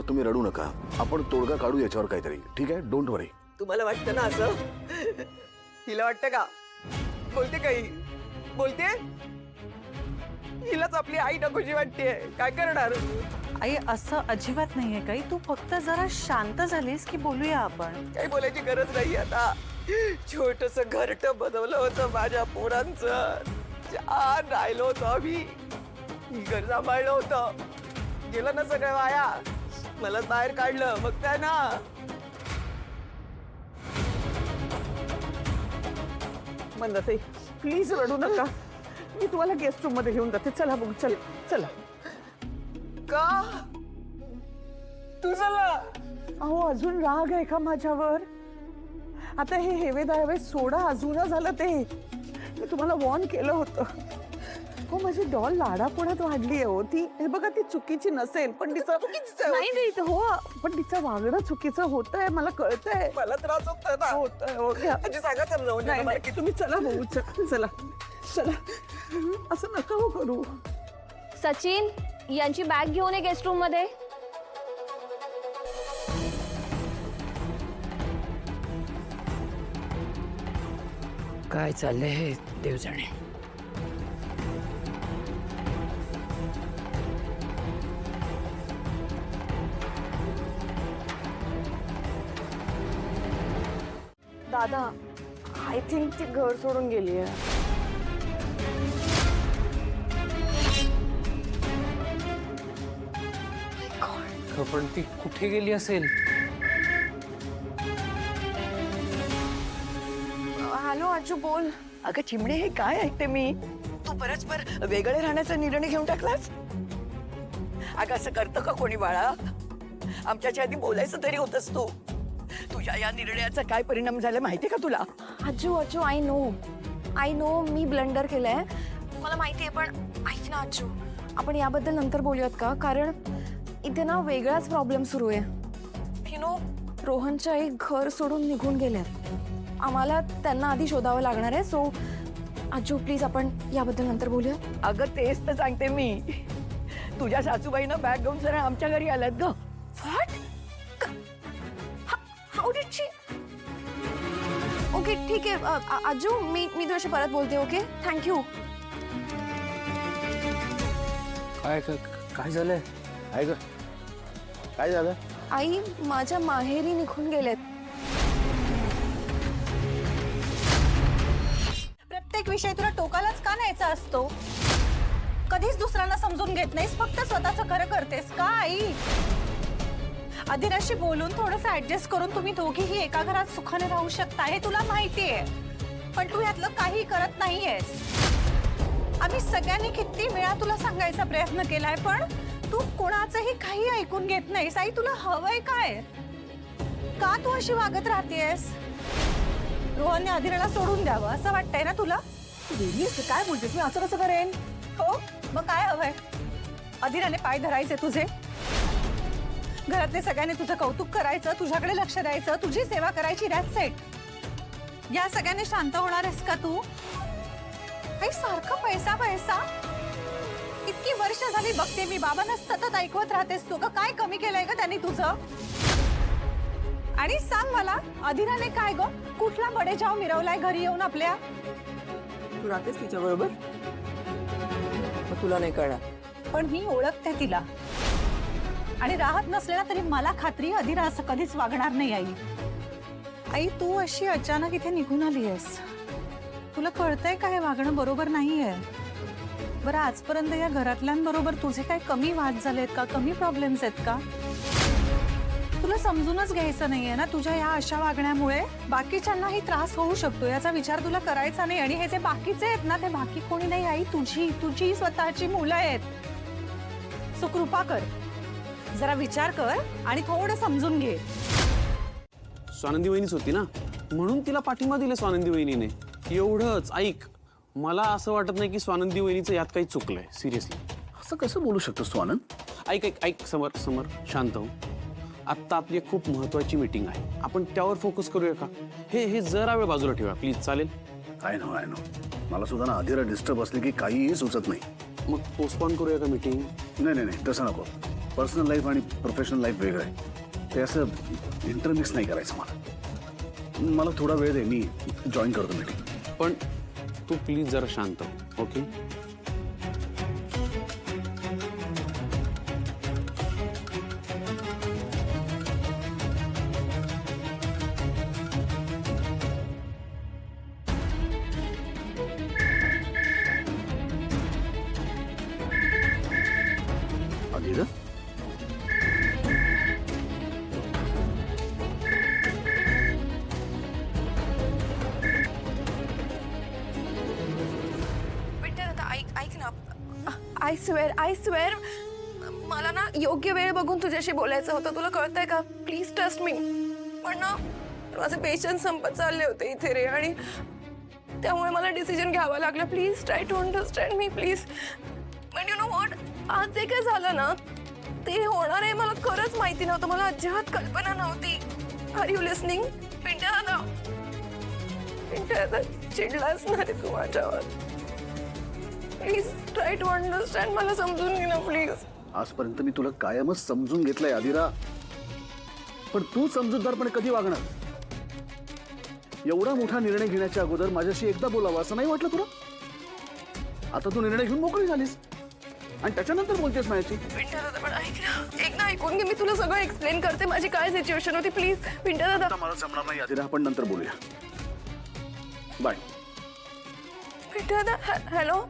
तुम्ही रडू नका, आपण तोडगा काढू याच्यावर काहीतरी, ठीक आहे? डोंट वरी. तुम्हाला वाटतं ना असं? हिला वाटतं का? बोलते काही बोलते, हिलाच आपली आई नकोशी वाटते. काय करणार? आई असं अजिबात नाहीये काही, तू फक्त जरा शांत झालीस की बोलूया आपण. काही बोलायची गरज नाही आता. छोटस घरट बनवलं होतं माझ्या पोरांचं, छान राहिलो होतो आम्ही, घर सांभाळलं होतं. गेलं ना सगळं वाया, मला बाहेर काढलं. मग काय ना, मंदाताई प्लीज रडू नका, मी तुम्हाला गेस्ट रूम मध्ये घेऊन जाते. चला बघू, चला चला. का तुझला अहो अजून राग आहे का माझ्यावर? आता हे हेवे दावे सोडा, अजून झालं ते. मी तुम्हाला वॉर्न केलं होतं. हो माझी डॉल लाडापोडात वाढली आहे हो. ती हे बघा, ती चुकीची नसेल पण तिचं नाही नाही हो, पण तिचं वागणं चुकीचं होतंय, मला कळतंय. मला त्रास होतोय ना. होतंय सांगा समजावून. नाही की तुम्ही चला भाऊ, चला चला, असं नका हो करू. सचिन यांची बॅग घेऊन ये गेस्ट रूम मध्ये. काय चाललंय हे देव जाणे. दादा आय थिंक ती घर सोडून गेली आहे. पण ती कुठे गेली असेल? हॅलो आजू बोल. अगं चिमणे, हे काय ऐकते मी? तू परस्पर वेगळे राहण्याचा निर्णय घेऊन टाकलास? अगं असं करतं का कोणी बाळा? आमच्याच्या आधी बोलायचं तरी होतस तू. तुझ्या या निर्णयाचा काय परिणाम झाला माहितीये का तुला? आजू आय नो मी ब्लंडर केलंय, मला माहितीये. पण ऐक ना आजू, आपण याबद्दल नंतर बोलूयात का? कारण इथे ना वेगळाच प्रॉब्लेम सुरू आहे. यु नो रोहनच्या आई घर सोडून निघून गेल्यात. आम्हाला त्यांना आधी शोधावं लागणार आहे. सो आजू प्लीज आपण याबद्दल नंतर बोलूया. अगं तेच तर सांगते मी. तुझ्या सासूबाईनं बॅग घेऊन सरळ आमच्या घरी आल्यात ग. What? How did she? Okay ठीक आहे आजू, मी तुझ्याशी परत बोलते. Okay thank you. काय झालंय? आहे का? काय झालं? आई माझ्या माहेरी निघून गेलेत. प्रत्येक विषय तुला टोकालाच का न्यायचा असतो? कधीच दुसऱ्यांना समजून घेत नाहीस, फक्त स्वतःचं खरं करतेस का आई? अधिराशी बोलून थोडंसं ऍडजस्ट करून तुम्ही दोघीही एका घरात सुखाने राहू शकता, हे तुला माहितीये. पण तू यातलं काही करत नाहीयेस. आम्ही सगळ्यांनी किती वेळा तुला सांगायचा प्रयत्न केलाय, पण तू कोणाचंही काही ऐकून घेत नाहीस. आई तुला हवंय काय? का तू अशी वागत राहतेस? रोहनने अधिराला सोडून द्यावं असं वाटतंय ना तुला? काय बोलतेस? मी असं कसं करेन? हो मग काय हवंय? अधिराने पाय धरायचे तुझे, घरातले सगळ्यांनी तुझं कौतुक करायचं, तुझ्याकडे लक्ष द्यायचं, तुझी सेवा करायची. That's it. या सगळ्यांनी शांत होणार आहेस का तू? काही सारखं पैसा पैसा. इतकी वर्ष झाली बघते मी, बाबांना सतत ऐकवत राहतेस तू. काय कमी केलंय का त्यांनी तुझं? आणि सांग मला, अधिराने काय ग कुठला बडेजाव मिरवलाय घरी येऊन आपल्या? तू राहतेस तिच्या बरोबर, तुला नाही कळणार. पण मी ओळखते तिला, आणि राहत नसलेला तरी मला खात्री अधिरा असं कधीच वागणार नाही. आई आई तू अशी अचानक इथे निघून आली आहेस, तुला कळतंय का हे वागणं बरोबर नाहीये? बरं आजपर्यंत या घरातल्यांबरोबर तुझे काही कमी वाद झालेत का? कमी प्रॉब्लेम्स आहेत का? तुला समजूनच घ्यायचं नाहीये ना तुझ्या या अशा वागण्यामुळे बाकीच्यांनाही त्रास होऊ शकतो, याचा विचार तुला करायचा नाही. आणि हे जे बाकीचे आहेत ना, ते बाकी कोणी नाही आई, तुझी स्वतःची मुलं आहेत. सो कृपा कर, जरा विचार कर आणि थोडं समजून घे. स्वानंदी वहिनीच होती ना, म्हणून तिला पाठिंबा दिला स्वानंदी वहिनीने. एवढंच. ऐक, मला असं वाटत नाही की स्वानंदी वहिनीचं यात काही चुकलंय. सिरियसली असं कसं बोलू शकतोस तू आनंद? ऐक ऐक ऐक समर समर शांत हो. आत्ता आपली एक खूप महत्वाची मीटिंग आहे, आपण त्यावर फोकस करूया का? हे जरा वेळ बाजूला ठेवा प्लीज, चालेल? काय नो मला सुद्धा ना अधिरा डिस्टर्ब असले की काहीही सुचत नाही. मग पोस्टपोन करूया का मीटिंग? नाही तसं नको. पर्सनल लाईफ आणि प्रोफेशनल लाईफ वेगळं आहे. ते असं इंटरमिक्स नाही करायचं मला. मला थोडा वेळ दे, मी जॉईन करतो मीटिंग. पण तू प्लीज जरा शांत हो, ओके? आदिरा, विंटर आता ऐक ना. आय स्वेअर मला ना योग्य वेळ बघून तुझ्याशी बोलायचं होतं. तुला कळतंय का? Please trust me. पण ना माझे पेशन्स संपत चालले होते इथे रे, आणि त्यामुळे मला डिसिजन घ्यावा लागला. Please try to understand me please. पण यू नो व्हॉट, आज जे काय झालं ना ते होणार आहे मला खरंच माहिती नव्हतं. मला अजिबात कल्पना नव्हती. Are you listening? पिंट्या चिडलास ना रे तू माझ्यावर. Please try to understand. मला समजून घे ना प्लीज. आजपर्यंत मी तुला कायमच समजून घेतलंय आदिरा, पण तू समजूतदारपणे कधी वागणार? एवढा मोठा निर्णय घेण्याच्या अगोदर माझ्याशी एकदा बोलावं असं नाही वाटलं तुला? आता तू निर्णय घेऊन मोकळी झालीस आणि त्याच्यानंतर बोलतेस माझ्याशी. पिंट्या दादा पण ऐक ना, एकदा ऐकून घे. मी तुला सगळं एक्सप्लेन करते माझी काय सिच्युएशन होती. प्लीज पिंट्या दादा. आता मला जमणार नाही आदिरा, आपण नंतर बोलूया. बाय. पिंट्या दादा. हॅलो.